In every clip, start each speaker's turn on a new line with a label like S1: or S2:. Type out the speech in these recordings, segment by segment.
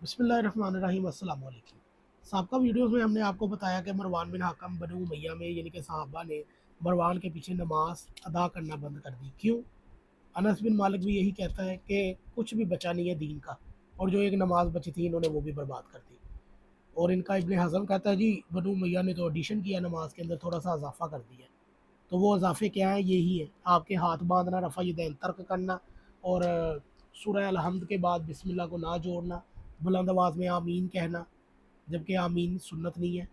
S1: बिस्मिल्लाहिर्रहमानिर्रहीम। अस्सलाम वालेकुम। साबका वीडियोस में हमने आपको बताया कि मरवान बिन हाकम बनु उमैया में यानी कि सहाबा ने मरवान के पीछे नमाज अदा करना बंद कर दी। क्यों? अनस बिन मालिक भी यही कहता है कि कुछ भी बचा नहीं है दीन का, और जो एक नमाज बची थी इन्होंने वो भी बर्बाद कर दी। और इनका इब्ने हज़म कहता है जी बनु उमैया ने तो एडिशन किया, नमाज के अंदर थोड़ा सा इजाफा कर दिया। तो वो इजाफे क्या है? यही है आपके हाथ बांधना, रफ़ा यदैन तर्क करना, और सूरह अल-हम्द के बाद बिस्मिल्लाह को ना जोड़ना, बुलंद आवाज़ में आमीन कहना, जबकि आमीन सुन्नत नहीं है,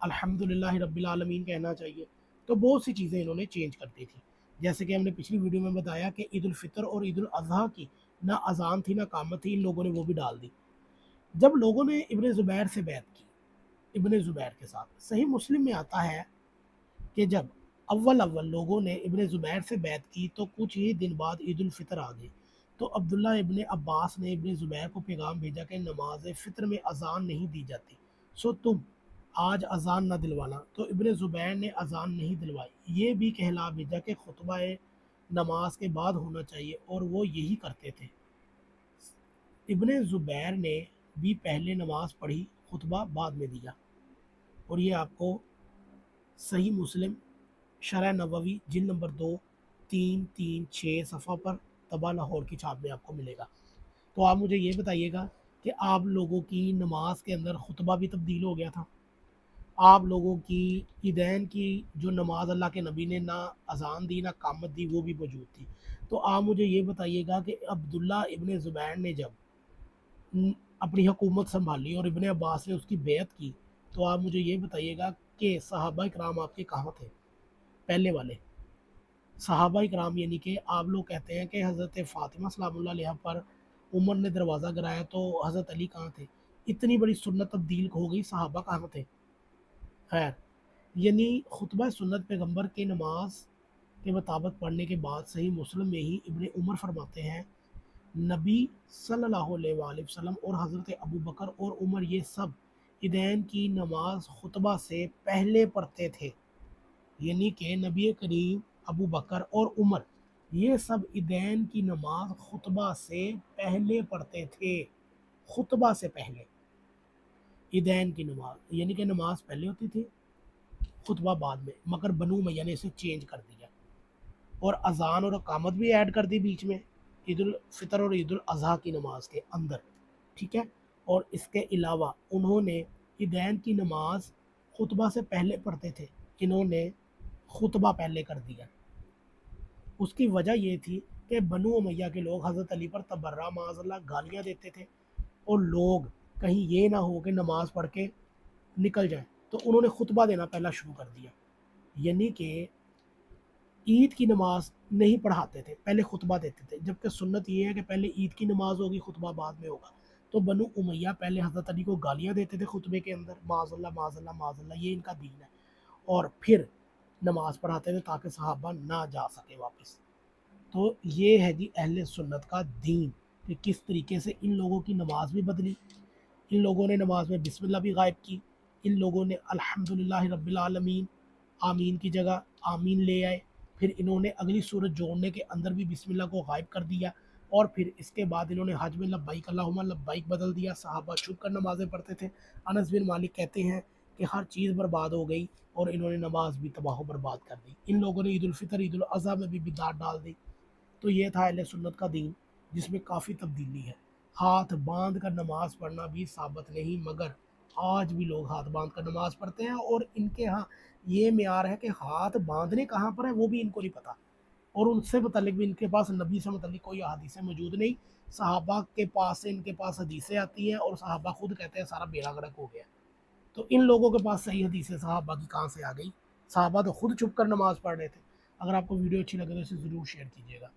S1: अल्हम्दुलिल्लाहि रब्बिल आलमीन कहना चाहिए। तो बहुत सी चीज़ें इन्होंने चेंज कर दी थी। जैसे कि हमने पिछली वीडियो में बताया कि ईद उल फितर और ईद उल अज़हा की ना अज़ान थी ना कामत थी, इन लोगों ने वो भी डाल दी। जब लोगों ने इब्ने ज़ुबैर से बैत की, इब्ने ज़ुबैर के साथ, सही मुस्लिम में आता है कि जब अव्वल अव्वल लोगों ने इब्ने ज़ुबैर से बैत की तो कुछ ही दिन बाद ईद उल फितर आ गई। तो अब्दुल्ला इब्ने अब्बास ने इब्ने ज़ुबैर को पैगाम भेजा कि नमाज फ़ितर में अज़ान नहीं दी जाती, सो तुम आज अज़ान ना दिलवाना। तो इब्ने ज़ुबैर ने अज़ान नहीं दिलवाई। ये भी कहला भेजा कि खुतबा नमाज के बाद होना चाहिए, और वो यही करते थे। इब्ने ज़ुबैर ने भी पहले नमाज पढ़ी, खुतबा बाद में दिया। और ये आपको सही मुस्लिम शरह नववी जिल्द नंबर 2 336 सफ़ा पर तबा लाहौर की छाप में आपको मिलेगा। तो आप मुझे ये बताइएगा कि आप लोगों की नमाज के अंदर खुतबा भी तब्दील हो गया था। आप लोगों की ईदैन की जो नमाज अल्लाह के नबी ने ना अजान दी ना कामत दी वो भी मौजूद थी। तो आप मुझे ये बताइएगा कि अब्दुल्ला इब्ने ज़ुबैर ने जब अपनी हुकूमत संभाली और इब्ने अब्बास ने उसकी बेयत की, तो आप मुझे ये बताइएगा कि सहाबा इकराम आपके कहाँ थे? पहले वाले सहाबा इकराम, यानी कि आप लोग कहते हैं कि हज़रत फ़ातिमा सलामुल्लाह अलैहा पर उमर ने दरवाज़ा गिराया, तो हज़रत अली कहाँ थे? इतनी बड़ी सुन्नत तब्दील हो गई, सहाबा कहाँ थे? खैर, यानी खुतबा सुन्नत पैगंबर के नमाज के मुताबिक पढ़ने के बाद सही मुस्लिम में ही इब्ने उमर फरमाते हैं, नबी सल्लल्लाहु अलैहि वसल्लम और हज़रत अबू बकर और उमर ये सब ईदैन की नमाज खुतबा से पहले पढ़ते थे। यानी कि नबी करीम, अबू बकर और उमर ये सब ईदैन की नमाज खुतबा से पहले पढ़ते थे। खुतबा से पहले ईदैन की नमाज, यानी कि नमाज पहले होती थी, खुतबा बाद में, मगर बनु उमैया ने इसे चेंज कर दिया और अजान और अकामत भी ऐड कर दी बीच में, ईद उल फितर और ईद उल अजहा की नमाज के अंदर। ठीक है। और इसके अलावा उन्होंने ईदैन की नमाज खुतबा से पहले पढ़ते थे, इन्होंने खुतबा पहले कर दिया। उसकी वजह ये थी कि बनु उमैया के लोग हज़रत अली पर तबर्रा माज़अल्लाह गालियाँ देते थे, और लोग कहीं ये ना हो कि नमाज़ पढ़ के निकल जाए, तो उन्होंने खुतबा देना पहला शुरू कर दिया। यानी कि ईद की नमाज नहीं पढ़ाते थे, पहले खुतबा देते थे, जबकि सुन्नत ये है कि पहले ईद की नमाज होगी, खुतबा बाद में होगा। तो बनु उमैया पहले हज़रत अली को गालियाँ देते थे खुतबे के अंदर, माज़अल्लाह माज़अल्लाह माज़अल्लाह, ये इनका दीन है, और फिर नमाज पढ़ाते थे ताकि सहाबा ना जा सके वापस। तो ये है जी अहले सुन्नत का दीन, कि किस तरीके से इन लोगों की नमाज भी बदली। इन लोगों ने नमाज में बिस्मिल्लाह भी गायब की। इन लोगों ने अल्हम्दुलिल्लाहि रब्बिल आलमीन आमीन की जगह आमीन ले आए। फिर इन्होंने अगली सूरत जोड़ने के अंदर भी बिस्मिल्लाह को गायब कर दिया, और फिर इसके बाद इन्होंने हज में लब्बाइक अल्लाहुम्मा लब्बाइक बदल दिया। सहाबा छुप कर नमाज़ें पढ़ते थे। अनस बिन मालिक कहते हैं कि हर चीज़ बर्बाद हो गई और इन्होंने नमाज भी तबाह बर्बाद कर दी। इन लोगों ने ईद उल फितर ईद उल अज़हा में भी बिदात डाल दी। तो ये था अहले सुन्नत का दीन, जिसमें काफ़ी तब्दीली है। हाथ बांध कर नमाज पढ़ना भी साबित नहीं, मगर आज भी लोग हाथ बांध कर नमाज पढ़ते हैं, और इनके यहाँ ये म्यार है कि हाथ बांधने कहाँ पर है वो भी इनको नहीं पता, और उनसे मुतल्लिक भी इनके पास नबी से मुतल्लिक कोई हदीसें मौजूद नहीं। सहाबा के पास से इनके पास हदीसें आती हैं, और सहाबा खुद कहते हैं सारा बेड़ा गर्क हो गया। तो इन लोगों के पास सही हदीसें सहाबा की कहाँ से आ गई? सहाबा तो खुद छुप कर नमाज पढ़ रहे थे। अगर आपको वीडियो अच्छी लगे तो इसे ज़रूर शेयर कीजिएगा।